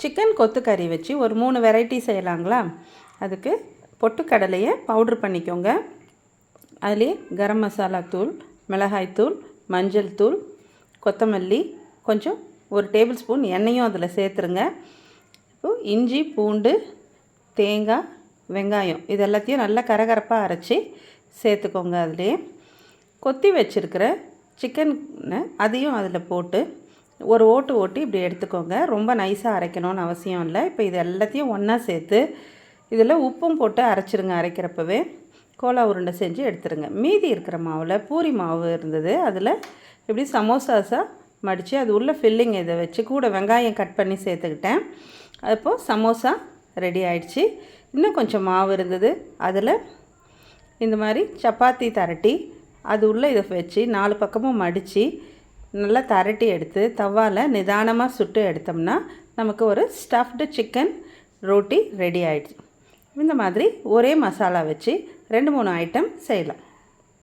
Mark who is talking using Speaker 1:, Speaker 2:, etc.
Speaker 1: Chicken கொத்துக்கறி வச்சு ஒரு 3 variety செய்யலாங்களா? அதுக்கு பொட்டுக்கடலையை பவுட்ரு பண்ணிக்கோங்க. அதுலேயே கரம் மசாலா தூள், மிளகாய்த்தூள், மஞ்சள் தூள், கொத்தமல்லி, கொஞ்சம் 1 டேபிள் ஸ்பூன் எண்ணெயும் அதில் சேர்த்துருங்க. இப்போது இஞ்சி, பூண்டு, தேங்காய், வெங்காயம் இது எல்லாத்தையும் நல்லா கரகரப்பாக அரைச்சி சேர்த்துக்கோங்க. அதுலேயே கொத்தி வச்சுருக்கிற சிக்கனை அதையும் அதில் போட்டு ஒரு ஓட்டி இப்படி எடுத்துக்கோங்க. ரொம்ப நைஸாக அரைக்கணும்னு அவசியம் இல்லை. இப்போ இது எல்லாத்தையும் ஒன்றா சேர்த்து இதில் உப்பும் போட்டு அரைச்சிருங்க. அரைக்கிறப்பவே கோலா உருண்டை செஞ்சு எடுத்துருங்க. மீதி இருக்கிற மாவில் பூரி மாவு இருந்தது, அதில் இப்படி சமோசாஸாக மடித்து அது உள்ள ஃபில்லிங் இதை வச்சு கூட வெங்காயம் கட் பண்ணி சேர்த்துக்கிட்டேன். அப்போது சமோசா ரெடி ஆயிடுச்சு. இன்னும் கொஞ்சம் மாவு இருந்தது, அதில் இந்த மாதிரி சப்பாத்தி தரட்டி அது உள்ளே இதை வச்சு 4 பக்கமும் மடித்து நல்லா தரட்டி எடுத்து தவாவில் நிதானமாக சுட்டு எடுத்தோம்னா நமக்கு ஒரு ஸ்டஃப்டு சிக்கன் ரோட்டி ரெடி ஆகிடுச்சு. இந்த மாதிரி ஒரே மசாலா வச்சு 2-3 ஐட்டம் செய்யலாம்.